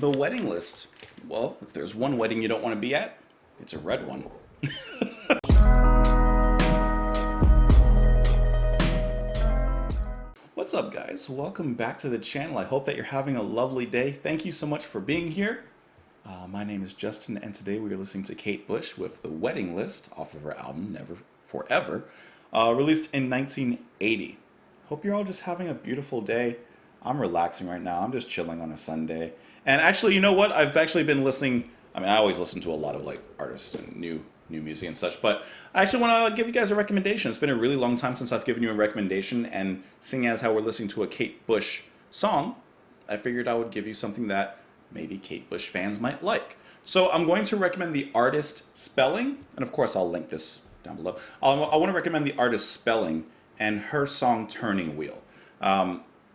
The wedding list. Well, if there's one wedding you don't want to be at, it's a red one. What's up, guys? Welcome back to the channel. I hope that you're having a lovely day. Thank you so much for being here. My name is Justin, and today we are listening to Kate Bush with The Wedding List off of her album Never Forever, released in 1980. Hope you're all just having a beautiful day. I'm relaxing right now. I'm just chilling on a Sunday. And actually, you know what? I've actually been listening. I mean, I always listen to a lot of like artists and new music and such, but I actually want to give you guys a recommendation. It's been a really long time since I've given you a recommendation, and seeing as how we're listening to a Kate Bush song, I figured I would give you something that maybe Kate Bush fans might like. So I'm going to recommend the artist spelling, and of course I'll link this down below. I want to recommend the artist spelling and her song Turning Wheel.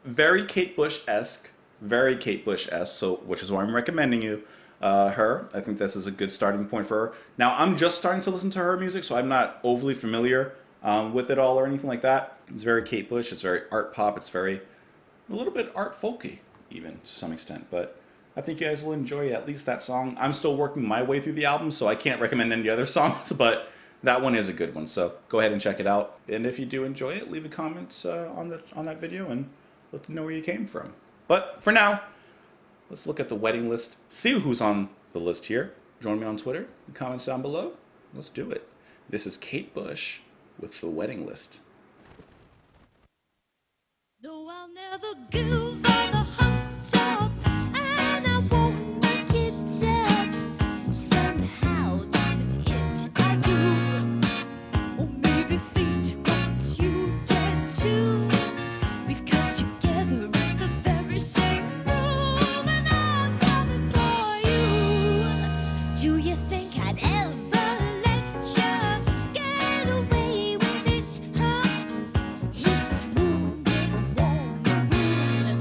Very Kate Bush-esque, so which is why I'm recommending you her. I think this is a good starting point for her. Now, I'm just starting to listen to her music, so I'm not overly familiar with it all or anything like that. It's very Kate Bush, it's very art pop, it's very, a little bit art folky, even, to some extent, but I think you guys will enjoy at least that song. I'm still working my way through the album, so I can't recommend any other songs, but that one is a good one, so go ahead and check it out. And if you do enjoy it, leave a comment on that video and let them know where you came from. But for now, let's look at the wedding list, see who's on the list here. Join me on Twitter, the comments down below. Let's do it. This is Kate Bush with The Wedding List. No, I'll never give her the hot top, and I won't make it up. Somehow this is it I do. Or maybe fate wants you dead too. We've come together in the very same room, and I'm coming for you. Do you think I'd ever let you get away with it, huh? He's wounded, warm, ruin.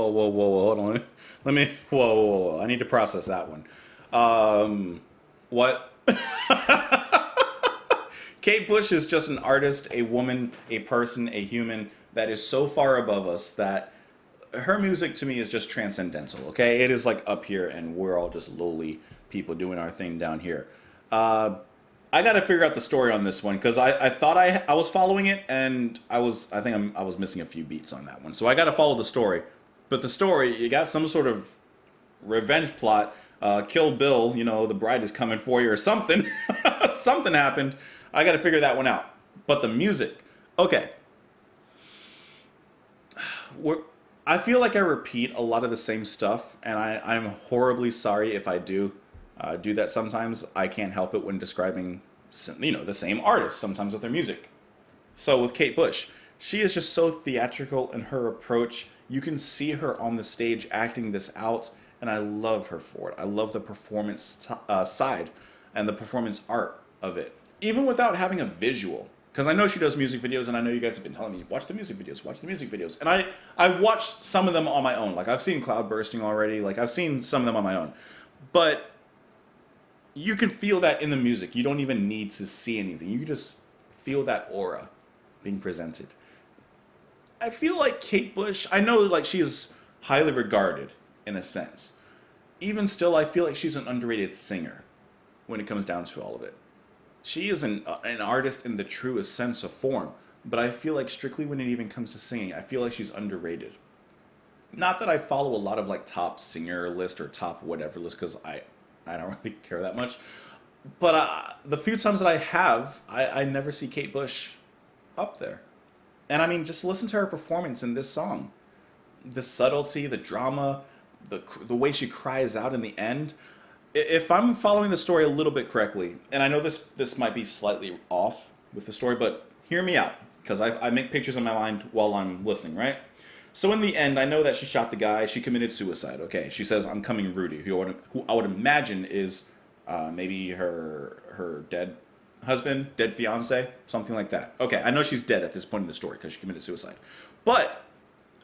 whoa. Hold on. Whoa. I need to process that one. What? Kate Bush is just an artist, a woman, a person, a human that is so far above us that her music to me is just transcendental. Okay, it is like up here, and we're all just lowly people doing our thing down here. I got to figure out the story on this one because I thought I was following it, and I was missing a few beats on that one. So I got to follow the story. But the story, you got some sort of revenge plot. Kill Bill, the bride is coming for you or something. Something happened. I got to figure that one out. But the music, okay. I feel like I repeat a lot of the same stuff, and I'm horribly sorry if I do that sometimes. I can't help it when describing, the same artist sometimes with their music. So with Kate Bush, she is just so theatrical in her approach. You can see her on the stage acting this out, and I love her for it. I love the performance side and the performance art of it, even without having a visual. Because I know she does music videos, and I know you guys have been telling me, watch the music videos. And I watched some of them on my own. Like, I've seen Cloud Bursting already. Like, I've seen some of them on my own. But you can feel that in the music. You don't even need to see anything. You can just feel that aura being presented. I feel like Kate Bush, I know, like, she is highly regarded in a sense. Even still, I feel like she's an underrated singer when it comes down to all of it. She is an artist in the truest sense of form, but I feel like strictly when it even comes to singing, I feel like she's underrated. Not that I follow a lot of like top singer list or top whatever list, because I don't really care that much. But the few times that I have, I never see Kate Bush up there. And I mean, just listen to her performance in this song. The subtlety, the drama, the way she cries out in the end. If I'm following the story a little bit correctly, and I know this might be slightly off with the story, but hear me out, because I make pictures in my mind while I'm listening, right? So in the end, I know that she shot the guy. She committed suicide. Okay, she says, "I'm coming, Rudy," who I would imagine is maybe her dead husband, dead fiance, something like that. Okay, I know she's dead at this point in the story because she committed suicide. But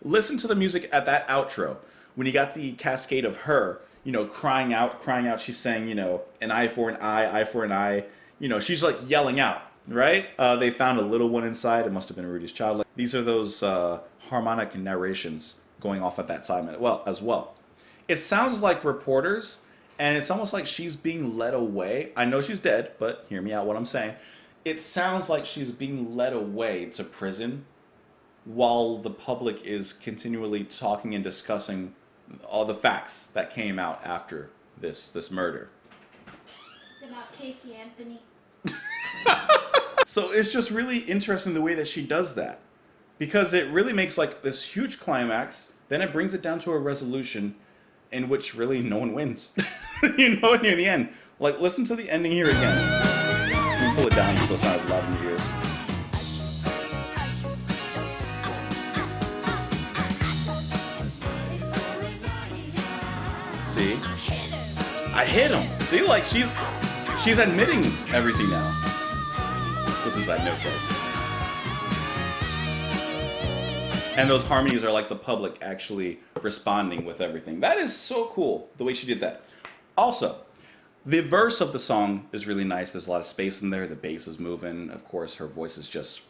listen to the music at that outro when you got the cascade of her, crying out. She's saying, an eye for an eye for an eye. She's like yelling out, right? They found a little one inside. It must have been Rudy's child. Like, these are those harmonic narrations going off at that time as well. It sounds like reporters, and it's almost like she's being led away. I know she's dead, but hear me out what I'm saying. It sounds like she's being led away to prison while the public is continually talking and discussing all the facts that came out after this murder. It's about Casey Anthony. So it's just really interesting the way that she does that, because it really makes like this huge climax, then it brings it down to a resolution in which really no one wins. Near the end. Like, listen to the ending here again. Let me pull it down so it's not as loud in your ears. See? I hit him. See, like she's admitting everything now. Listen to that note, guys. And those harmonies are like the public actually responding with everything. That is so cool, the way she did that. Also, the verse of the song is really nice. There's a lot of space in there. The bass is moving. Of course, her voice is just,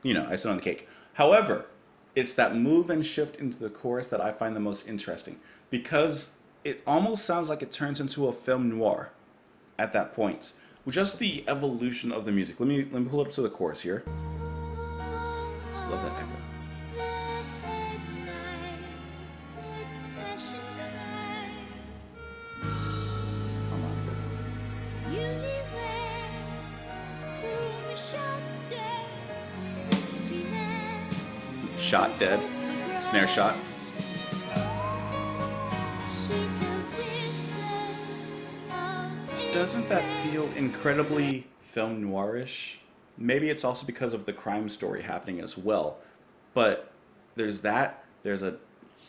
icing on the cake. However, it's that move and shift into the chorus that I find the most interesting, because it almost sounds like it turns into a film noir at that point. Just the evolution of the music. Let me pull it up to the chorus here. Love that echo. Shot dead. Snare shot. Doesn't that feel incredibly film noirish? Maybe it's also because of the crime story happening as well. But there's a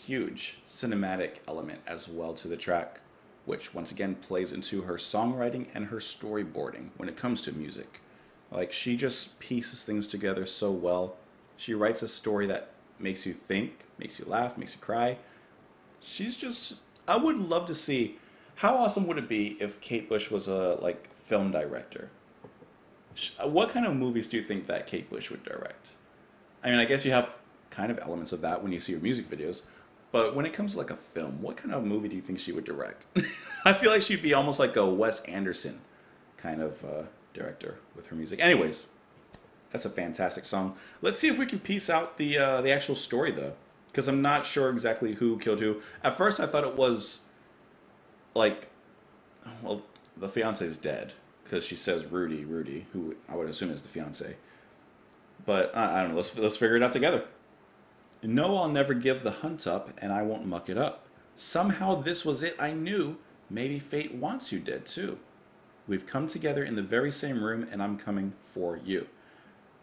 huge cinematic element as well to the track, which once again plays into her songwriting and her storyboarding when it comes to music. Like, she just pieces things together so well. She writes a story that makes you think, makes you laugh, makes you cry, She's just. I would love to see. How awesome would it be if Kate Bush was a like film director? What kind of movies do you think that Kate Bush would direct? I mean, I guess you have kind of elements of that when you see her music videos, but when it comes to like a film, what kind of movie do you think she would direct? I feel like she'd be almost like a Wes Anderson kind of director with her music. Anyways, that's a fantastic song. Let's see if we can piece out the actual story though, because I'm not sure exactly who killed who. At first, I thought it was like, well, the fiance is dead because she says Rudy, who I would assume is the fiance. But I don't know. Let's figure it out together. No, I'll never give the hunt up, and I won't muck it up. Somehow this was it. I knew. Maybe fate wants you dead too. We've come together in the very same room, and I'm coming for you.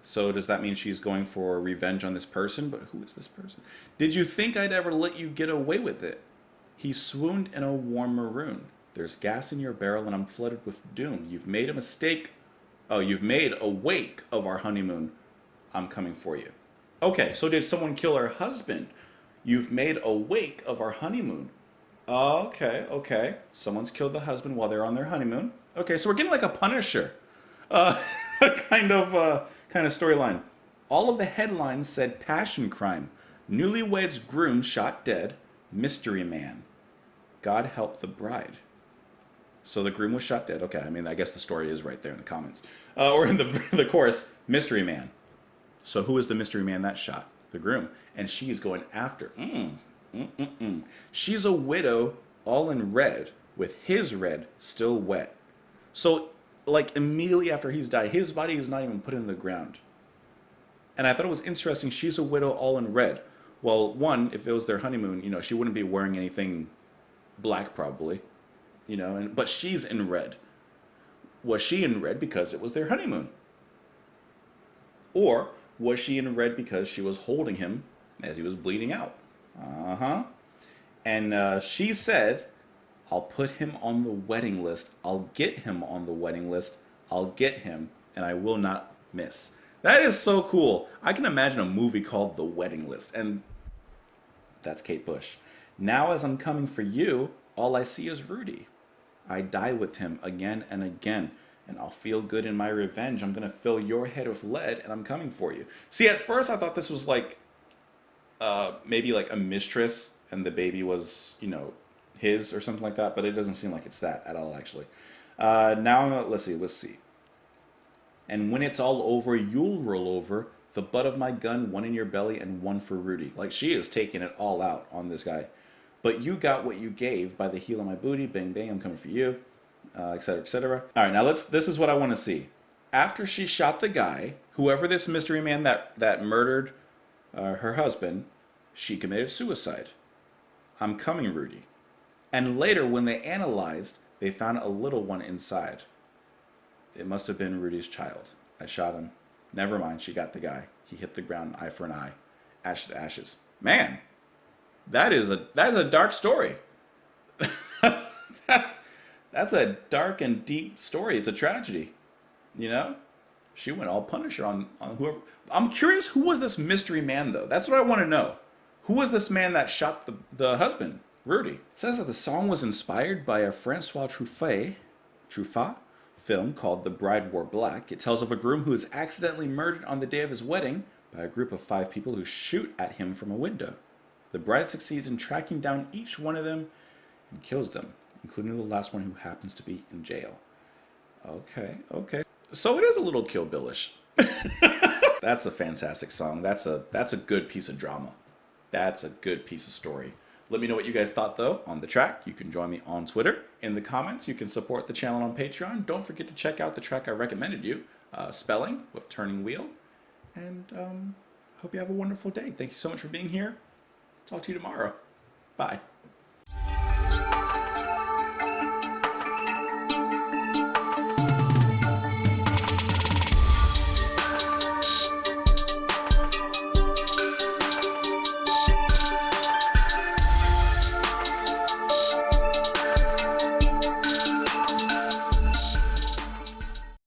So does that mean she's going for revenge on this person? But who is this person? Did you think I'd ever let you get away with it? He swooned in a warm maroon. There's gas in your barrel, and I'm flooded with doom. You've made a mistake. Oh, you've made a wake of our honeymoon. I'm coming for you. Okay, so did someone kill her husband? You've made a wake of our honeymoon. Okay. Someone's killed the husband while they're on their honeymoon. Okay, so we're getting like a Punisher uh, kind of storyline. All of the headlines said passion crime, newlyweds groom shot dead, mystery man. God help the bride. So the groom was shot dead. Okay, I mean, I guess the story is right there in the comments. Or in the chorus, mystery man. So who is the mystery man that shot? The groom. And she is going after. She's a widow, all in red, with his red still wet. So, like, immediately after he's died, his body is not even put in the ground. And I thought it was interesting. She's a widow, all in red. Well, one, if it was their honeymoon, you know, she wouldn't be wearing anything black, probably. You know, but she's in red. Was she in red because it was their honeymoon? Or was she in red because she was holding him as he was bleeding out? And she said, I'll put him on the wedding list. I'll get him on the wedding list. I'll get him, and I will not miss. That is so cool. I can imagine a movie called The Wedding List, and that's Kate Bush. Now as I'm coming for you, all I see is Rudy. I die with him again and again, and I'll feel good in my revenge. I'm going to fill your head with lead, and I'm coming for you. See, at first I thought this was like maybe like a mistress, and the baby was, you know, his or something like that, but it doesn't seem like it's that at all, actually. Now, let's see. And when it's all over, you'll roll over. The butt of my gun, one in your belly and one for Rudy. Like, she is taking it all out on this guy. But you got what you gave by the heel of my booty. Bang, bang, I'm coming for you. Etc., etc. All right, now this is what I want to see. After she shot the guy, whoever this mystery man that murdered her husband, she committed suicide. I'm coming, Rudy. And later, when they analyzed, they found a little one inside. It must have been Rudy's child. I shot him. Never mind, she got the guy. He hit the ground, eye for an eye. Ash to ashes. Man, that is a dark story. That's a dark and deep story. It's a tragedy. You know? She went all Punisher on whoever. I'm curious, who was this mystery man, though? That's what I want to know. Who was this man that shot the husband, Rudy? It says that the song was inspired by a Francois Truffaut film called The Bride Wore Black. It tells of a groom who is accidentally murdered on the day of his wedding by a group of 5 people who shoot at him from a window. The bride succeeds in tracking down each one of them and kills them, including the last one who happens to be in jail. Okay. So it is a little Kill Billish. That's a fantastic song. That's a good piece of drama. That's a good piece of story. Let me know what you guys thought, though, on the track. You can join me on Twitter. In the comments, you can support the channel on Patreon. Don't forget to check out the track I recommended you, Spelling with Turning Wheel. And hope you have a wonderful day. Thank you so much for being here. Talk to you tomorrow. Bye.